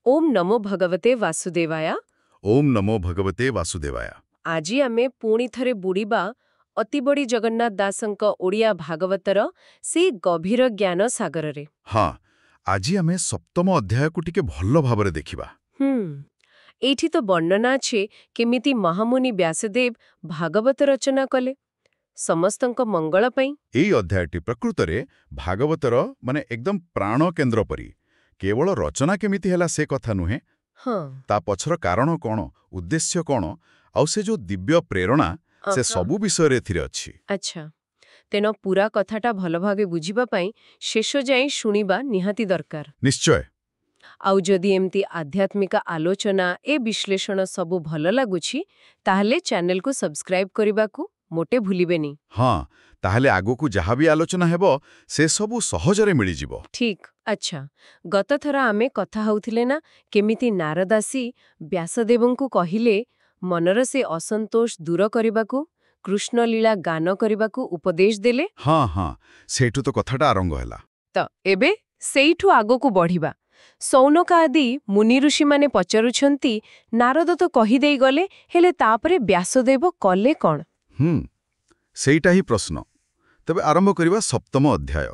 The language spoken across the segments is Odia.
ओम नमो भगवते वासुदेवाय। ओम नमो भगवते वासुदेवाय। ଆଜି ଆମେ ପୁଣି ଥରେ ବୁଡ଼ିବା ଅତିବଡ଼ି ଜଗନ୍ନାଥ ଦାସଙ୍କ ଓଡ଼ିଆ ଭାଗବତର ସେଇ ଗଭୀର ଜ୍ଞାନ ସାଗରରେ। ହଁ, ଆଜି ଆମେ ସପ୍ତମ ଅଧ୍ୟାୟକୁ ଟିକେ ଭଲ ଭାବରେ ଦେଖିବା। ଏଇଠି ତ ବର୍ଣ୍ଣନା ଅଛି କେମିତି ମହାମୁନି ବ୍ୟାସଦେବ ଭାଗବତ ରଚନା କଲେ ସମସ୍ତଙ୍କ ମଙ୍ଗଳ ପାଇଁ। ଏଇ ଅଧ୍ୟାୟଟି ପ୍ରକୃତରେ ଭାଗବତର ଏକଦମ ପ୍ରାଣ କେନ୍ଦ୍ର ପରି। କେବଳ ରଚନା କେମିତି ହେଲା ସେ କଥା ନୁହେଁ, ହଁ, ତା ପଛର କାରଣ କ'ଣ, ଉଦ୍ଦେଶ୍ୟ କ'ଣ, ଆଉ ସେ ଯୋଉ ଦିବ୍ୟ ପ୍ରେରଣା, ସେ ସବୁ ବିଷୟରେ ଏଥିରେ ଅଛି। ଆଚ୍ଛା, ତେଣୁ ପୁରା କଥାଟା ଭଲ ଭାବେ ବୁଝିବା ପାଇଁ ଶେଷ ଯାଏଁ ଶୁଣିବା ନିହାତି ଦରକାର। ନିଶ୍ଚୟ। ଆଉ ଯଦି ଏମିତି ଆଧ୍ୟାତ୍ମିକ ଆଲୋଚନା ଏ ବିଶ୍ଳେଷଣ ସବୁ ଭଲ ଲାଗୁଛି ତାହେଲେ ଚ୍ୟାନେଲକୁ ସବସ୍କ୍ରାଇବ କରିବାକୁ ମୋଟେ ଭୁଲିବେନି। ହଁ, ତାହେଲେ ଆଗକୁ ଯାହା ବି ଆଲୋଚନା ହେବ ସେ ସବୁ ସହଜରେ ମିଳିଯିବ। ଠିକ୍। ଆଚ୍ଛା, ଗତଥର ଆମେ କଥା ହଉଥିଲେ ନା କେମିତି ନାରଦ ଆସି ବ୍ୟାସଦେବଙ୍କୁ କହିଲେ ମନର ସେ ଅସନ୍ତୋଷ ଦୂର କରିବାକୁ, କୃଷ୍ଣଲୀଳା ଗାନ କରିବାକୁ ଉପଦେଶ ଦେଲେ। ହଁ, ସେଇଠୁ ତ କଥାଟା ଆରମ୍ଭ ହେଲା। ତ ଏବେ ସେଇଠୁ ଆଗକୁ ବଢ଼ିବା। ସୌନକ ଆଦି ମୁନି ଋଷିମାନେ ପଚାରୁଛନ୍ତି ନାରଦ ତ କହିଦେଇ ଗଲେ, ହେଲେ ତାପରେ ବ୍ୟାସଦେବ କଲେ କ'ଣ? ସେଇଟା ହିଁ ପ୍ରଶ୍ନ। ତେବେ ଆରମ୍ଭ କରିବା ସପ୍ତମ ଅଧ୍ୟାୟ।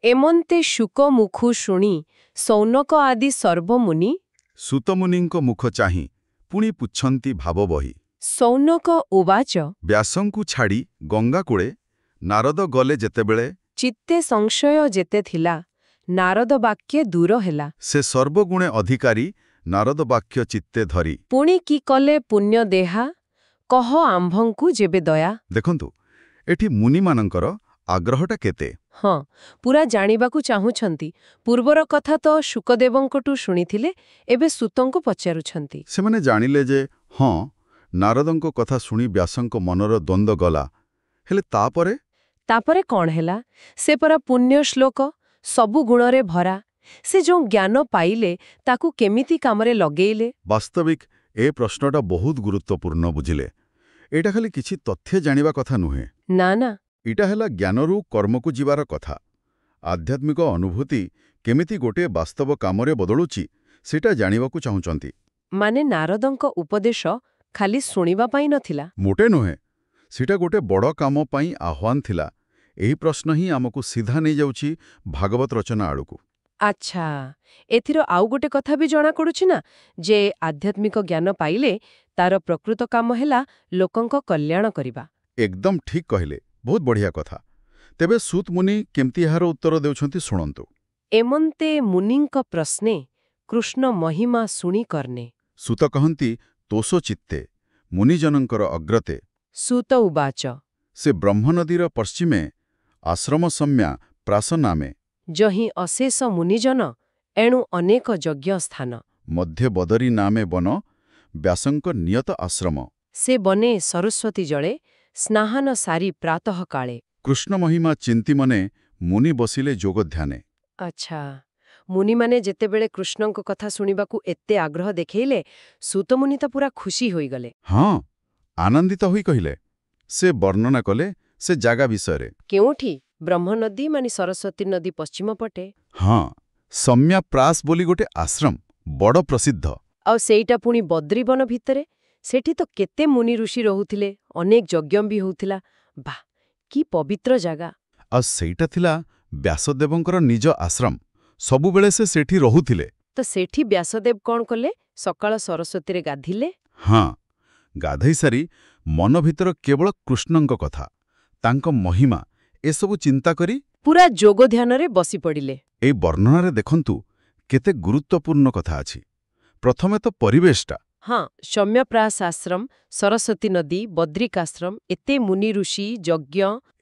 ଏମନ୍ତେ ଶୁକ ମୁଖୁ ଶୁଣି ସୌନକ ଆଦି ସର୍ବମୁନି ସୁତମୁନିଙ୍କ ମୁଖ ଚାହିଁ ପୁଣି ପୁଛନ୍ତି ଭାବ ବହି। ସୌନକ ଉବାଚ ବ୍ୟାସଙ୍କୁ ଛାଡ଼ି ଗଙ୍ଗାକୂଳେ ନାରଦ ଗଲେ ଯେତେବେଳେ ଚିତ୍ତେ ସଂଶୟ ଯେତେ ଥିଲା ନାରଦ ବାକ୍ୟ ଦୂର ହେଲା। ସେ ସର୍ବଗୁଣେ ଅଧିକାରୀ ନାରଦ ବାକ୍ୟ ଚିତ୍ତେ ଧରି। ପୁଣି କି କଲେ ପୁଣ୍ୟ ଦେହା କହ ଆମ୍ଭଙ୍କୁ ଯେବେ ଦୟା। ଦେଖନ୍ତୁ, ଏଠି ମୁନିମାନଙ୍କର ଆଗ୍ରହଟା କେତେ। ହଁ, ପୁରା ଜାଣିବାକୁ ଚାହୁଁଛନ୍ତି। ପୂର୍ବର କଥା ତ ଶୁକଦେବଙ୍କଠୁ ଶୁଣିଥିଲେ, ଏବେ ସୁତଙ୍କୁ ପଚାରୁଛନ୍ତି। ସେମାନେ ଜାଣିଲେ ଯେ ହଁ, ନାରଦଙ୍କ କଥା ଶୁଣି ବ୍ୟାସଙ୍କ ମନର ଦ୍ୱନ୍ଦ୍ୱ ଗଲା। ହେଲେ ତାପରେ କ'ଣ ହେଲା? ସେ ପରା ପୁଣ୍ୟ ଶ୍ଲୋକ, ସବୁ ଗୁଣରେ ଭରା। ସେ ଯୋଉ ଜ୍ଞାନ ପାଇଲେ ତାକୁ କେମିତି କାମରେ ଲଗେଇଲେ? ବାସ୍ତବିକ ଏ ପ୍ରଶ୍ନଟା ବହୁତ ଗୁରୁତ୍ୱପୂର୍ଣ୍ଣ ବୁଝିଲେ। ଏଇଟା ଖାଲି କିଛି ତଥ୍ୟ ଜାଣିବା କଥା ନୁହେଁ। ନା, ଏଇଟା ହେଲା ଜ୍ଞାନରୁ କର୍ମକୁ ଯିବାର କଥା। ଆଧ୍ୟାତ୍ମିକ ଅନୁଭୂତି କେମିତି ଗୋଟିଏ ବାସ୍ତବ କାମରେ ବଦଳୁଛି ସେଇଟା ଜାଣିବାକୁ ଚାହୁଁଛନ୍ତି। ମାନେ ନାରଦଙ୍କ ଉପଦେଶ ଖାଲି ଶୁଣିବା ପାଇଁ ନଥିଲା। ମୋଟେ ନୁହେଁ, ସେଇଟା ଗୋଟେ ବଡ଼ କାମ ପାଇଁ ଆହ୍ୱାନ ଥିଲା। ଏହି ପ୍ରଶ୍ନ ହିଁ ଆମକୁ ସିଧା ନେଇଯାଉଛି ଭାଗବତ ରଚନା ଆଡ଼କୁ। ଆଚ୍ଛା, ଏଥିର ଆଉ ଗୋଟେ କଥା ବି ଜଣାପଡ଼ୁଛି ନା, ଯେ ଆଧ୍ୟାତ୍ମିକ ଜ୍ଞାନ ପାଇଲେ ତାର ପ୍ରକୃତ କାମ ହେଲା ଲୋକଙ୍କ କଲ୍ୟାଣ କରିବା। ଏକଦମ ଠିକ୍ କହିଲେ, ବହୁତ ବଢ଼ିଆ କଥା। ତେବେ ସୁତ ମୁନି କେମିତି ଏହାର ଉତ୍ତର ଦେଉଛନ୍ତି ଶୁଣନ୍ତୁ। ଏମନ୍ତେ ମୁନିଙ୍କ ପ୍ରଶ୍ନେ କୃଷ୍ଣ ମହିମା ଶୁଣି କର୍ଣ୍ଣେ। ସୁତ କହନ୍ତି ତୋଷ ଚିତ୍ତେ ମୁନିଜନଙ୍କର ଅଗ୍ରତେ। ସୁତ ଉବାଚ ସେ ବ୍ରହ୍ମନଦୀର ପଶ୍ଚିମେ ଆଶ୍ରମ ସମ୍ୟା ପ୍ରାସ ନାମେ। ଯହିଁ ଅଶେଷ ମୁନିଜନ ଏଣୁ ଅନେକ ଯଜ୍ଞ ସ୍ଥାନ। ମଧ୍ୟ ବଦରୀ ନାମେ ବନ ବ୍ୟାସଙ୍କ ନିୟତ ଆଶ୍ରମ। ସେ ବନେ ସରସ୍ୱତୀ ଜଳେ ସ୍ନାହାନ ସାରି ପ୍ରାତଃ କାଳେ। କୃଷ୍ଣ ମହିମା ଚିନ୍ତି ମନେ ମୁନି ବସିଲେ ଯୋଗ ଧ୍ୟାନେ। ଆଚ୍ଛା, ମୁନିମାନେ ଯେତେବେଳେ କୃଷ୍ଣଙ୍କ କଥା ଶୁଣିବାକୁ ଏତେ ଆଗ୍ରହ ଦେଖେଇଲେ, ସୁତମୁନି ତ ପୁରା ଖୁସି ହୋଇଗଲେ। ହଁ, ଆନନ୍ଦିତ ହୋଇ କହିଲେ। ସେ ବର୍ଣ୍ଣନା କଲେ ସେ ଜାଗା ବିଷୟରେ। କେଉଁଠି? ବ୍ରହ୍ମନଦୀ ମାନେ ସରସ୍ୱତୀ ନଦୀ ପଶ୍ଚିମ ପଟେ। ହଁ, ସମ୍ୟା ପ୍ରାସ ବୋଲି ଗୋଟେ ଆଶ୍ରମ, ବଡ଼ ପ୍ରସିଦ୍ଧ। ଆଉ ସେଇଟା ପୁଣି ବଦ୍ରିବନ ଭିତରେ। ସେଠି ତ କେତେ ମୁନି ଋଷି ରହୁଥିଲେ, ଅନେକ ଯଜ୍ଞ ବି ହଉଥିଲା। ବାଃ, କି ପବିତ୍ର ଜାଗା! ଆଉ ସେଇଟା ଥିଲା ବ୍ୟାସଦେବଙ୍କର ନିଜ ଆଶ୍ରମ। ସବୁବେଳେ ସେ ସେଠି ରହୁଥିଲେ। ତ ସେଠି ବ୍ୟାସଦେବ କ'ଣ କଲେ? ସକାଳ ସରସ୍ୱତୀରେ ଗାଧିଲେ। ହଁ, ଗାଧୋଇ ସାରି ମନ ଭିତର କେବଳ କୃଷ୍ଣଙ୍କ କଥା, ତାଙ୍କ ମହିମା ଏସବୁ ଚିନ୍ତା କରି ପୁରା ଯୋଗ ଧ୍ୟାନରେ ବସି ପଡ଼ିଲେ। ଏଇ ବର୍ଣ୍ଣନାରେ ଦେଖନ୍ତୁ କେତେ ଗୁରୁତ୍ୱପୂର୍ଣ୍ଣ କଥା ଅଛି। ପ୍ରଥମେ ତ ପରିବେଶଟା। ହଁ, ସୌମ୍ୟପ୍ରାସ ଆଶ୍ରମ, ସରସ୍ୱତୀ ନଦୀ, ବଦ୍ରିକାଶ୍ରମ, ଏତେ ମୁନି ଋଷି, ଯଜ୍ଞ।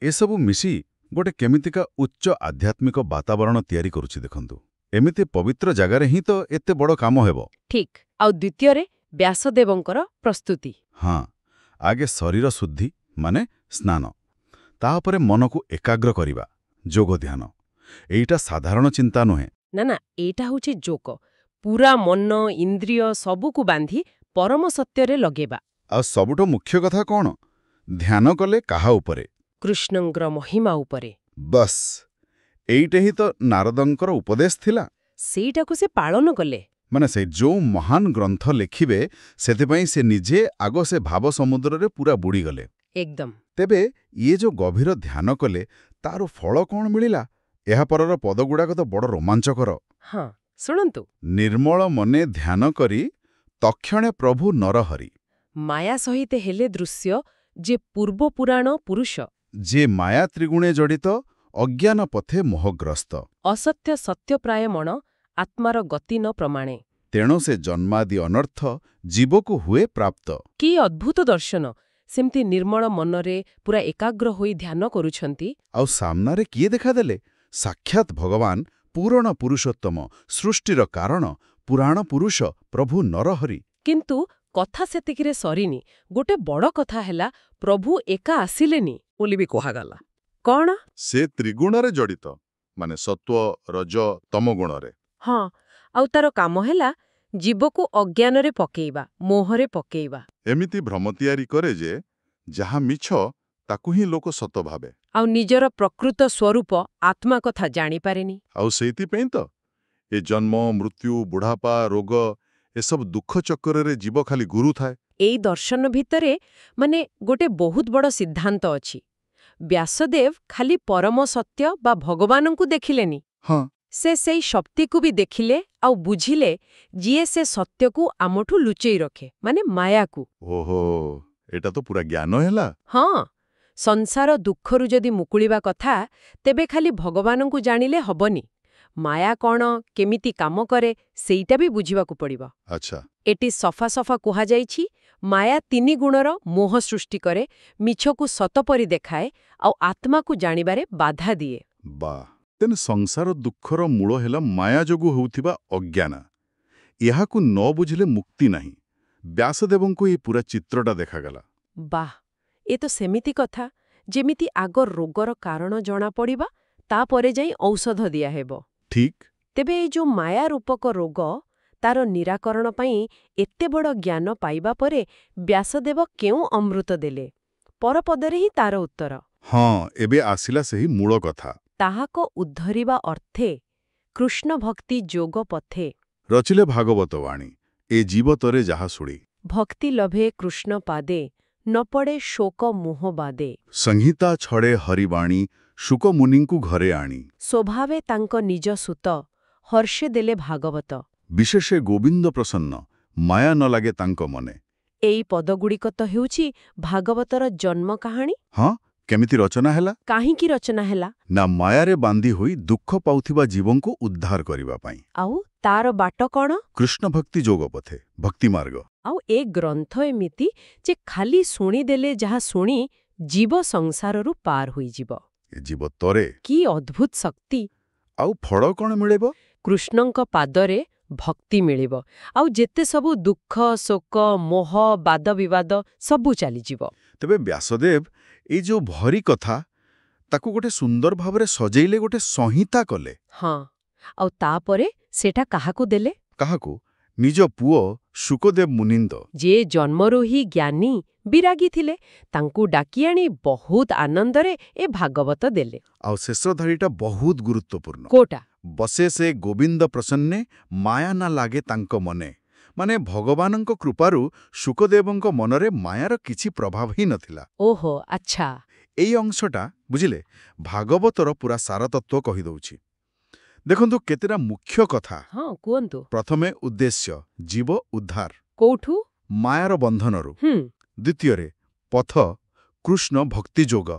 ଏସବୁ ମିଶି ଗୋଟେ କେମିତିକା ଉଚ୍ଚ ଆଧ୍ୟାତ୍ମିକ ବାତାବରଣ ତିଆରି କରୁଛି ଦେଖନ୍ତୁ। ଏମିତି ପବିତ୍ର ଜାଗାରେ ହିଁ ତ ଏତେ ବଡ଼ କାମ ହେବ। ଠିକ୍। ଆଉ ଦ୍ୱିତୀୟରେ ବ୍ୟାସଦେବଙ୍କର ପ୍ରସ୍ତୁତି। ହଁ, ଆଗେ ଶରୀର ଶୁଦ୍ଧି ମାନେ ସ୍ନାନ, ତାପରେ ମନକୁ ଏକାଗ୍ର କରିବା, ଯୋଗ ଧ୍ୟାନ। ଏଇଟା ସାଧାରଣ ଚିନ୍ତା ନୁହେଁ। ନା, ଏଇଟା ହେଉଛି ଯୋଗ। ପୁରା ମନ ଇନ୍ଦ୍ରିୟ ସବୁକୁ ବାନ୍ଧି ପରମ ସତ୍ୟରେ ଲଗେଇବା। ଆଉ ସବୁଠୁ ମୁଖ୍ୟ କଥା କ'ଣ? ଧ୍ୟାନ କଲେ କାହା ଉପରେ? କୃଷ୍ଣଙ୍କର ମହିମା ଉପରେ। ବସ୍, ଏଇଟା ହିଁ ତ ନାରଦଙ୍କର ଉପଦେଶ ଥିଲା। ସେଇଟାକୁ ସେ ପାଳନ କଲେ। ମାନେ ସେ ଯୋଉ ମହାନ ଗ୍ରନ୍ଥ ଲେଖିବେ ସେଥିପାଇଁ ସେ ନିଜେ ଆଗ ସେ ଭାବ ସମୁଦ୍ରରେ ପୁରା ବୁଡ଼ିଗଲେ। ଏକଦମ। ତେବେ ଇଏ ଯୋଉ ଗଭୀର ଧ୍ୟାନ କଲେ ତାର ଫଳ କ'ଣ ମିଳିଲା? ଏହାପରର ପଦଗୁଡ଼ାକ ତ ବଡ଼ ରୋମାଞ୍ଚକର। ହଁ, ଶୁଣନ୍ତୁ। ନିର୍ମଳ ମନେ ଧ୍ୟାନ କରି ତକ୍ଷଣେ ପ୍ରଭୁ ନରହରି। ମାୟା ସହିତ ହେଲେ ଦୃଶ୍ୟ ଯେ ପୂର୍ବ ପୁରାଣ ପୁରୁଷ। ଯେ ମାୟା ତ୍ରିଗୁଣେ ଜଡ଼ିତ, ଅଜ୍ଞାନ ପଥେ ମୋହଗ୍ରସ୍ତ। ଅସତ୍ୟ ସତ୍ୟ ପ୍ରାୟ ମଣ, ଆତ୍ମାର ଗତି ନ ପ୍ରମାଣେ। ତେଣୁ ସେ ଜନ୍ମାଦି ଅନର୍ଥ ଜୀବକୁ ହୁଏ ପ୍ରାପ୍ତ। କି ଅଦ୍ଭୁତ ଦର୍ଶନ! ସେମିତି ନିର୍ମଳ ମନରେ ପୁରା ଏକାଗ୍ର ହୋଇ ଧ୍ୟାନ କରୁଛନ୍ତି। ଆଉ ସାମ୍ନାରେ କିଏ ଦେଖାଦେଲେ? ସାକ୍ଷାତ ଭଗବାନ, ପୂରଣ ପୁରୁଷୋତ୍ତମ, ସୃଷ୍ଟିର କାରଣ, ପୁରାଣ ପୁରୁଷ, ପ୍ରଭୁ ନରହରି। କିନ୍ତୁ କଥା ସେତିକିରେ ସରିନି। ଗୋଟେ ବଡ଼ କଥା ହେଲା, ପ୍ରଭୁ ଏକା ଆସିଲେନି ବୋଲି ବି କୁହାଗଲା। କ'ଣ? ସେ ତ୍ରିଗୁଣରେ ଜଡ଼ିତ, ମାନେ ସତ୍ୱ, ରଜ, ତମ ଗୁଣରେ। ହଁ, ଆଉ ତାର କାମ ହେଲା ଜୀବକୁ ଅଜ୍ଞାନରେ ପକେଇବା, ମୋହରେ ପକେଇବା। ଏମିତି ଭ୍ରମ ତିଆରି କରେ ଯେ ଯାହା ମିଛ ତାକୁ ହିଁ ଲୋକ ସତ ଭାବେ। ଆଉ ନିଜର ପ୍ରକୃତ ସ୍ୱରୂପ ଆତ୍ମା କଥା ଜାଣିପାରେନି। ଆଉ ସେଇଥିପାଇଁ ତ ଏ ଜନ୍ମ, ମୃତ୍ୟୁ, ବୁଢ଼ାପା, ରୋଗ ଏସବୁ ଦୁଃଖ ଚକ୍ରରେ ଜୀବ ଖାଲି ଗୁରୁଥାଏ। ଏଇ ଦର୍ଶନ ଭିତରେ ଗୋଟେ ବହୁତ ବଡ଼ ସିଦ୍ଧାନ୍ତ ଅଛି। ବ୍ୟାସଦେବ ଖାଲି ପରମ ସତ୍ୟ ବା ଭଗବାନଙ୍କୁ ଦେଖିଲେନି। ହଁ, ସେ ସେଇ ଶକ୍ତିକୁ ବି ଦେଖିଲେ ଆଉ ବୁଝିଲେ ଯିଏ ସେ ସତ୍ୟକୁ ଆମଠୁ ଲୁଚେଇ ରଖେ, ମାନେ ମାୟାକୁ। ଓହୋ, ଏଟା ତ ପୁରା ଜ୍ଞାନ ହେଲା। ହଁ, ସଂସାର ଦୁଃଖରୁ ଯଦି ମୁକୁଳିବା କଥା, ତେବେ ଖାଲି ଭଗବାନଙ୍କୁ ଜାଣିଲେ ହବନି। ମାୟା କ'ଣ, କେମିତି କାମ କରେ, ସେଇଟା ବି ବୁଝିବାକୁ ପଡ଼ିବ। ଆଚ୍ଛା। ଏଠି ସଫା ସଫା କୁହାଯାଇଛି, ମାୟା 3 ଗୁଣର ମୋହ ସୃଷ୍ଟି କରେ, ମିଛକୁ ସତ ପରି ଦେଖାଏ, ଆଉ ଆତ୍ମାକୁ ଜାଣିବାରେ ବାଧା ଦିଏ। ବାଃ! ତେଣୁ ସଂସାର ଦୁଃଖର ମୂଳ ହେଲା ମାୟା ଯୋଗୁଁ ହେଉଥିବା ଅଜ୍ଞାନ। ଏହାକୁ ନ ବୁଝିଲେ ମୁକ୍ତି ନାହିଁ। ବ୍ୟାସଦେବଙ୍କୁ ଏହି ପୁରା ଚିତ୍ରଟା ଦେଖାଗଲା। ବାଃ! ଏ ତ ସେମିତି କଥା, ଯେମିତି ଆଗ ରୋଗର କାରଣ ଜଣାପଡ଼ିବା, ତାପରେ ଯାଇ ଔଷଧ ଦିଆହେବ। ଠିକ୍। ତେବେ ଏଇ ଯୋଉ ମାୟା ରୂପକ ରୋଗ, ତାର ନିରାକରଣ ପାଇଁ ଏତେ ବଡ଼ ଜ୍ଞାନ ପାଇବା ପରେ ବ୍ୟାସଦେବ କେଉଁ ଅମୃତ ଦେଲେ? ପରପଦରେ ହିଁ ତାର ଉତ୍ତର। ହଁ, ଏବେ ଆସିଲା ସେହି ମୂଳ କଥା। ତାହାକ ଉଦ୍ଧରିବା ଅର୍ଥେ କୃଷ୍ଣ ଭକ୍ତି ଯୋଗ ପଥେ। ରଚିଲେ ଭାଗବତ ବାଣୀ, ଏ ଜୀବତରେ ଯାହା ଶୁଣି। ଭକ୍ତି ଲଭେ କୃଷ୍ଣ ପାଦେ, ନ ପଡ଼େ ଶୋକ ମୋହ ବାଦେ। ସଂହିତା ଛଡ଼େ ହରିବାଣୀ, ଶୁକମୁନିଙ୍କୁ ଘରେ ଆଣି। ସ୍ୱଭାବେ ତାଙ୍କ ନିଜ ସୁତ, ହର୍ଷେ ଦେଲେ ଭାଗବତ। ବିଶେଷେ ଗୋବିନ୍ଦ ପ୍ରସନ୍ନ, ମାୟା ନ ଲାଗେ ତାଙ୍କ ମନେ। ଏଇ ପଦଗୁଡ଼ିକ ତ ହେଉଛି ଭାଗବତର ଜନ୍ମ କାହାଣୀ। ହଁ, କେମିତି ରଚନା ହେଲା? କାହିଁକି ରଚନା ହେଲା? ନା ମାୟାରେ ବାନ୍ଧି ହୋଇ ଦୁଃଖ ପାଉଥିବା ଜୀବଙ୍କୁ ଉଦ୍ଧାର କରିବା ପାଇଁ। ଆଉ ତାର ବାଟ କ'ଣ? କୃଷ୍ଣ ଭକ୍ତି ଯୋଗ ପଥେ, ଭକ୍ତି ମାର୍ଗ। ଆଉ ଏ ଗ୍ରନ୍ଥ ଏମିତି ଯେ ଖାଲି ଶୁଣିଦେଲେ ଯାହା ଶୁଣି ଜୀବ ସଂସାରରୁ ପାର ହୋଇଯିବ। ଏ ଜୀବ ତରେ। କି ଅଦ୍ଭୁତ ଶକ୍ତି! ଆଉ ଫଳ କ'ଣ ମିଳିବ? କୃଷ୍ଣଙ୍କ ପାଦରେ ଭକ୍ତି ମିଳିବ, ଆଉ ଯେତେ ସବୁ ଦୁଃଖ, ଶୋକ, ମୋହ, ବାଦବିବାଦ ସବୁ ଚାଲିଯିବ। ତେବେ ବ୍ୟାସଦେବ ଏଇ ଯୋଉ ଭରି କଥା ତାକୁ ଗୋଟେ ସୁନ୍ଦର ଭାବରେ ସଜେଇଲେ, ଗୋଟେ ସଂହିତା କଲେ। ହଁ, ଆଉ ତାପରେ ସେଟା କାହାକୁ ଦେଲେ? କାହାକୁ? ନିଜ ପୁଅ ଶୁକଦେବ ମୁନିନ୍ଦ, ଯିଏ ଜନ୍ମରୁ ହିଁ ଜ୍ଞାନୀ, ବିରାଗୀ ଥିଲେ। ତାଙ୍କୁ ଡାକି ଆଣି ବହୁତ ଆନନ୍ଦରେ ଏ ଭାଗବତ ଦେଲେ। ଆଉ ଶେଷ ଧାଡ଼ିଟା ବହୁତ ଗୁରୁତ୍ୱପୂର୍ଣ୍ଣ। କୋଟା? ବସେ ସେ ଗୋବିନ୍ଦ ପ୍ରସନ୍ନେ, ମାୟା ନା ଲାଗେ ତାଙ୍କ ମନେ। ମାନେ ଭଗବାନଙ୍କ କୃପାରୁ ଶୁକଦେବଙ୍କ ମନରେ ମାୟାର କିଛି ପ୍ରଭାବ ହିଁ ନଥିଲା। ଓହୋ, ଆଚ୍ଛା। ଏଇ ଅଂଶଟା ବୁଝିଲେ ଭାଗବତର ପୁରା ସାରତତ୍ତ୍ୱ କହିଦେଉଛି। ଦେଖନ୍ତୁ କେତେଟା ମୁଖ୍ୟ କଥା। ହଁ, କୁହନ୍ତୁ। ପ୍ରଥମେ ଉଦ୍ଦେଶ୍ୟ, ଜୀବ ଉଦ୍ଧାର। କୋଉଠୁ? ମାୟାର ବନ୍ଧନରୁ। ହୁଁ। ଦ୍ୱିତୀୟରେ ପଥ, କୃଷ୍ଣ ଭକ୍ତି ଯୋଗ।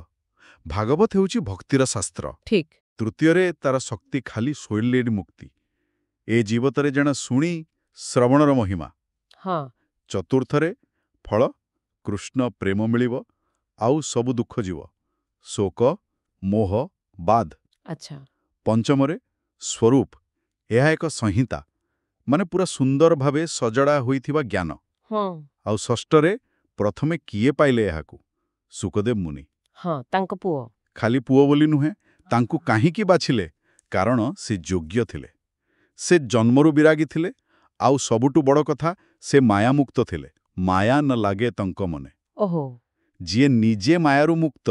ଭାଗବତ ହେଉଛି ଭକ୍ତିର ଶାସ୍ତ୍ର। ଠିକ୍। ତୃତୀୟରେ ତାର ଶକ୍ତି ଖାଲି ଶୋଇଲେ ମୁକ୍ତି। ଏ ଜୀବତରେ ଜଣେ ଶୁଣି ଶ୍ରବଣର ମହିମା। ହଁ। ଚତୁର୍ଥରେ ଫଳ, କୃଷ୍ଣ ପ୍ରେମ ମିଳିବ, ଆଉ ସବୁ ଦୁଃଖ ଯିବ, ଶୋକ, ମୋହ, ବାଦ। ଆଚ୍ଛା। ପଞ୍ଚମରେ ସ୍ୱରୂପ, ଏହା ଏକ ସଂହିତା, ମାନେ ପୁରା ସୁନ୍ଦର ଭାବେ ସଜଡ଼ା ହୋଇଥିବା ଜ୍ଞାନ। ହଁ। ଆଉ ଷଷ୍ଠରେ ପ୍ରଥମେ କିଏ ପାଇଲେ ଏହାକୁ? ଶୁକଦେବ ମୁନି। ହଁ, ତାଙ୍କ ପୁଅ। ଖାଲି ପୁଅ ବୋଲି ନୁହେଁ, ତାଙ୍କୁ କାହିଁକି ବାଛିଲେ? କାରଣ ସେ ଯୋଗ୍ୟ ଥିଲେ। ସେ ଜନ୍ମରୁ ବିରାଗୀ ଥିଲେ, ଆଉ ସବୁଠୁ ବଡ଼ କଥା ସେ ମାୟାମୁକ୍ତ ଥିଲେ। ମାୟା ନ ଲାଗେ ତାଙ୍କ ମନେ। ଓହୋ। ଯିଏ ନିଜେ ମାୟାରୁ ମୁକ୍ତ,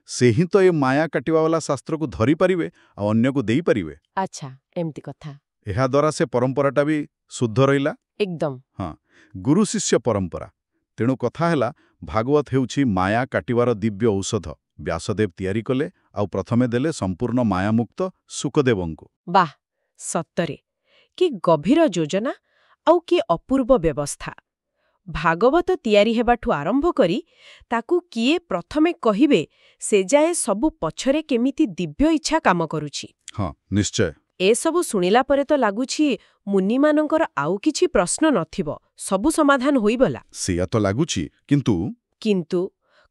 ସେ ହିଁ ତ ଏ ମାୟା କାଟିବାବାଲା ଶାସ୍ତ୍ରକୁ ଧରିପାରିବେ ଆଉ ଅନ୍ୟକୁ ଦେଇପାରିବେ। ଆଚ୍ଛା, ଏମିତି କଥା। ଏହାଦ୍ୱାରା ସେ ପରମ୍ପରାଟା ବି शुद्ध रहिला। एकदम हाँ, गुरु शिष्य परंपरा तेणु कथा हैला भागवत हेउछि माया काटिवार दिव्य औषध व्यासदेव तैयारी कले आउ प्रथमे देले संपूर्ण मायामुक्त सुखदेवंकु। ବାଃ ସତରେ କି ଗଭୀର ଯୋଜନା ଆଉ କି ଅପୂର୍ବ ବ୍ୟବସ୍ଥା। ଭାଗବତ ତିଆରି ହେବାଠୁ ଆରମ୍ଭ କରି ତାକୁ କିଏ ପ୍ରଥମେ କହିବେ ସେ ଯାଏ ସବୁ ପଛରେ କେମିତି ଦିବ୍ୟ ଇଚ୍ଛା କାମ କରୁଛି। ହଁ ନିଶ୍ଚୟ। ଏସବୁ ଶୁଣିଲା ପରେ ତ ଲାଗୁଛି ମୁନିମାନଙ୍କର ଆଉ କିଛି ପ୍ରଶ୍ନ ନଥିବ, ସବୁ ସମାଧାନ ହୋଇଗଲା। ସେଇଆ ତ ଲାଗୁଛି, କିନ୍ତୁ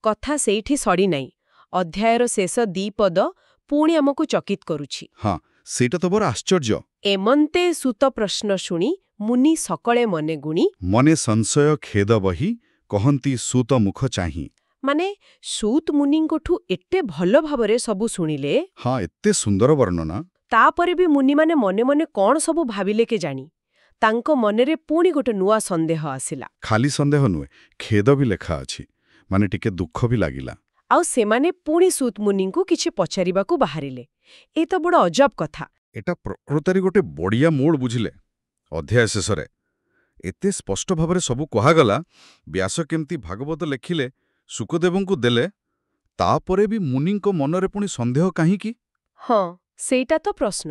କଥା ସେଇଠି ସରିନାହିଁ। ଅଧ୍ୟାୟର ଶେଷ 2 ପଦ ପୁଣି ଆମକୁ ଚକିତ କରୁଛି। ହଁ, ସେଇଟା ତ ବଡ଼ ଆଶ୍ଚର୍ଯ୍ୟ। ଏମନ୍ତେ ସୁତ ପ୍ରଶ୍ନ ଶୁଣି ମୁନି ସକଳେ ମନେ ଗୁଣି ମନେ ସଂଶୟ ଖେଦ ବହି କହନ୍ତି ସୁତ ମୁଖ ଚାହିଁ। ମାନେ ସୁତ ମୁନିଙ୍କଠୁ ଏତେ ଭଲ ଭାବରେ ସବୁ ଶୁଣିଲେ, ହଁ, ଏତେ ସୁନ୍ଦର ବର୍ଣ୍ଣନା। ତାପରେ ବି ମୁନିମାନେ ମନେ ମନେ କଣ ସବୁ ଭାବିଲେ କେଜାଣି। ତାଙ୍କ ମନରେ ପୁଣି ଗୋଟେ ନୂଆ ସନ୍ଦେହ ଆସିଲା। ଖାଲି ସନ୍ଦେହ ନୁହେଁ, ଖେଦ ବି ଲେଖା ଅଛି, ମାନେ ଟିକେ ଦୁଃଖ ବି ଲାଗିଲା। ଆଉ ସେମାନେ ପୁଣି ସୁତ ମୁନିଙ୍କୁ କିଛି ପଚାରିବାକୁ ବାହାରିଲେ। ଏ ତ ବଡ଼ ଅଜବ କଥା। ଏଟା ପ୍ରକୃତରେ ଗୋଟେ ବଢ଼ିଆ ମୋଡ଼ ବୁଝିଲେ। ଅଧ୍ୟାୟ ଶେଷରେ ଏତେ ସ୍ପଷ୍ଟ ଭାବରେ ସବୁ କୁହାଗଲା, ବ୍ୟାସ କେମିତି ଭାଗବତ ଲେଖିଲେ, ଶୁକଦେବଙ୍କୁ ଦେଲେ, ତାପରେ ବି ମୁନିଙ୍କ ମନରେ ପୁଣି ସନ୍ଦେହ କାହିଁକି? ହଁ, ସେଇଟା ତ ପ୍ରଶ୍ନ।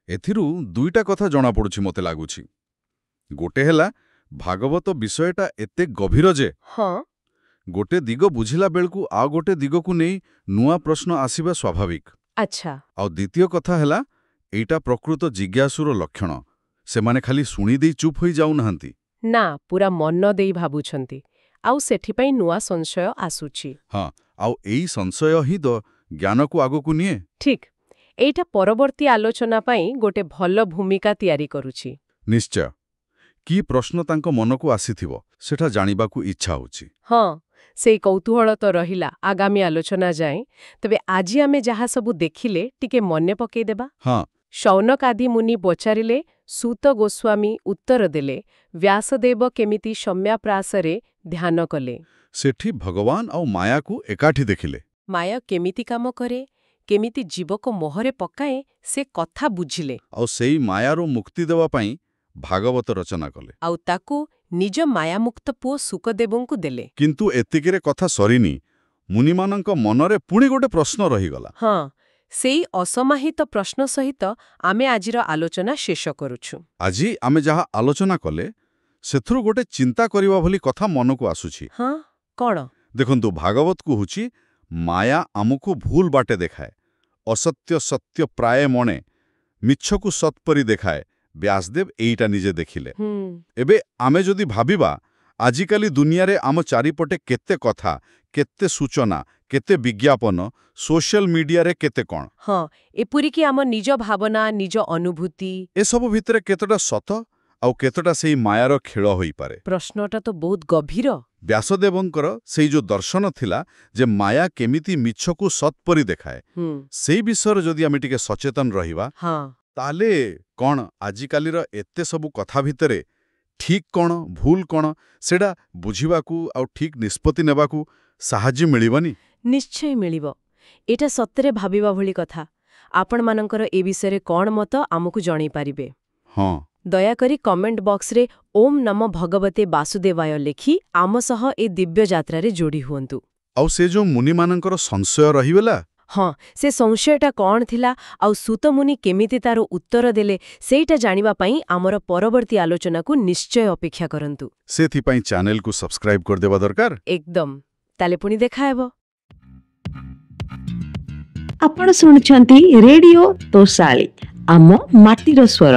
ଏଥିରୁ 2ଟା କଥା ଜଣାପଡ଼ୁଛି ମୋତେ ଲାଗୁଛି। ଗୋଟେ ହେଲା ଭାଗବତ ବିଷୟଟା ଏତେ ଗଭୀର ଯେ ହଁ, ଗୋଟେ ଦିଗ ବୁଝିଲା ବେଳକୁ ଆଉ ଗୋଟେ ଦିଗକୁ ନେଇ ନୂଆ ପ୍ରଶ୍ନ ଆସିବା ସ୍ୱାଭାବିକ। ଆଚ୍ଛା। ଆଉ ଦ୍ୱିତୀୟ କଥା ହେଲା ଏଇଟା ପ୍ରକୃତ ଜିଜ୍ଞାସୁର ଲକ୍ଷଣ। ସେମାନେ ଖାଲି ଶୁଣିଦେଇ ଚୁପ୍ ହୋଇ ଯାଉନାହାନ୍ତି। ନା, ପୁରା ମନ ଦେଇ ଭାବୁଛନ୍ତି। ଆଉ ସେଥିପାଇଁ ନୂଆ ସଂଶୟ ଆସୁଛି। ହଁ, ଆଉ ଏଇ ସଂଶୟ ହିଁ ତ ଜ୍ଞାନକୁ ଆଗକୁ ନିଏ। ଠିକ୍। ଏଇଟା ପରବର୍ତ୍ତୀ ଆଲୋଚନା ପାଇଁ ଗୋଟେ ଭଲ ଭୂମିକା ତିଆରି କରୁଛି। ନିଶ୍ଚୟ। କି ପ୍ରଶ୍ନ ତାଙ୍କ ମନକୁ ଆସିଥିବ ସେଟା ଜାଣିବାକୁ ଇଚ୍ଛା ହେଉଛି। ହଁ, ସେଇ କୌତୂହଳ ତ ରହିଲା ଆଗାମୀ ଆଲୋଚନା ଯାଏଁ। ତେବେ ଆଜି ଆମେ ଯାହା ସବୁ ଦେଖିଲେ ଟିକେ ମନେ ପକେଇଦେବା। ହଁ, ଶୌନକ ଆଦି ମୁନି ପଚାରିଲେ, ସୂତ ଗୋସ୍ୱାମୀ ଉତ୍ତର ଦେଲେ, ବ୍ୟାସଦେବ କେମିତି ସମ୍ୟାପ୍ରାସରେ ଧ୍ୟାନ କଲେ। ସେଠି ଭଗବାନ ଆଉ ମାୟାକୁ ଏକାଠି ଦେଖିଲେ। ମାୟା କେମିତି କାମ କରେ, କେମିତି ଜୀବକୁ ମୋହରେ ପକାଏ, ସେ କଥା ବୁଝିଲେ। ଆଉ ସେଇ ମାୟାରୁ ମୁକ୍ତି ଦେବା ପାଇଁ ଭାଗବତ ରଚନା କଲେ। ଆଉ ତାକୁ ନିଜ ମାୟାମୁକ୍ତ ପୁଅ ଶୁକଦେବଙ୍କୁ ଦେଲେ। କିନ୍ତୁ ଏତିକିରେ କଥା ସରିନି। ମୁନିମାନଙ୍କ ମନରେ ପୁଣି ଗୋଟେ ପ୍ରଶ୍ନ ରହିଗଲା। ହଁ, ସେଇ ଅସମାହିତ ପ୍ରଶ୍ନ ସହିତ ଆମେ ଆଜିର ଆଲୋଚନା ଶେଷ କରୁଛୁ। ଆଜି ଆମେ ଯାହା ଆଲୋଚନା କଲେ ସେଥିରୁ ଗୋଟେ ଚିନ୍ତା କରିବା ଭଳି କଥା ମନକୁ ଆସୁଛି। ହଁ, କଣ? ଦେଖନ୍ତୁ, ଭାଗବତ କହୁଛି ମାୟା ଆମକୁ ଭୁଲ ବାଟେ ଦେଖାଏ, ଅସତ୍ୟ ସତ୍ୟ ପ୍ରାୟ ମଣେ, ମିଛକୁ ସତ୍ ପରି ଦେଖାଏ। ବ୍ୟାସଦେବ ଏଇଟା ନିଜେ ଦେଖିଲେ। ଏବେ ଆମେ ଯଦି ଭାବିବା ଆଜିକାଲି ଦୁନିଆରେ ଆମ ଚାରିପଟେ କେତେ କଥା, କେତେ ସୂଚନା, କେତେ ବିଜ୍ଞାପନ, ସୋସିଆଲ ମିଡିଆରେ କେତେ କଣ। ହଁ, ଏପରିକି ଆମ ନିଜ ଭାବନା, ନିଜ ଅନୁଭୂତି, ଏସବୁ ଭିତରେ କେତେଟା ସତ ଆଉ କେତେଟା ସେଇ ମାୟାର ଖେଳ ହୋଇପାରେ? ପ୍ରଶ୍ନଟା ତ ବହୁତ ଗଭୀର। ବ୍ୟାସଦେବଙ୍କର ସେଇ ଯୋଉ ଦର୍ଶନ ଥିଲା ଯେ ମାୟା କେମିତି ମିଛକୁ ସତ୍ ପରି ଦେଖାଏ, ସେଇ ବିଷୟରେ ଯଦି ଆମେ ଟିକେ ସଚେତନ ରହିବା, ତାହେଲେ କଣ ଆଜିକାଲିର ଏତେ ସବୁ କଥା ଭିତରେ ଠିକ୍ କଣ ଭୁଲ କଣ ସେଟା ବୁଝିବାକୁ ଆଉ ଠିକ୍ ନିଷ୍ପତ୍ତି ନେବାକୁ ସାହାଯ୍ୟ ମିଳିବନି? ନିଶ୍ଚୟ ମିଳିବ। ଏଟା ସତରେ ଭାବିବା ଭଳି କଥା। ଆପଣମାନଙ୍କର ଏ ବିଷୟରେ କଣ ମତ ଆମକୁ ଜଣେଇ ପାରିବେ। ହଁ, ଦୟାକରି କମେଣ୍ଟ ବକ୍ସରେ ଓମ୍ ନମଃ ଭଗବତେ ବାସୁଦେବାୟ ଲେଖି ଆମ ସହ ଏ ଦିବ୍ୟ ଯାତ୍ରାରେ ଯୋଡ଼ି ହୁଅନ୍ତୁ। ଆଉ ସେ ଯୋଉ ମୁନିମାନଙ୍କର ସଂଶୟ ରହିଗଲା, ହଁ, ସେ ସଂଶୟଟା କଣ ଥିଲା ଆଉ ସୂତମୁନି କେମିତି ତାର ଉତ୍ତର ଦେଲେ ସେଇଟା ଜାଣିବା ପାଇଁ ଆମର ପରବର୍ତ୍ତୀ ଆଲୋଚନାକୁ ନିଶ୍ଚୟ ଅପେକ୍ଷା କରନ୍ତୁ। ସେଥିପାଇଁ ଚ୍ୟାନେଲକୁ ସବସ୍କ୍ରାଇବ କରିଦେବା ଦରକାର। ଏକଦମ। ତାଲେ ପୁଣି ଦେଖାହେବ। ଆପଣ ଶୁଣୁଛନ୍ତି ରେଡିଓ ତୋଷାଳୀ, ଆମ ମାଟିର ସ୍ୱର।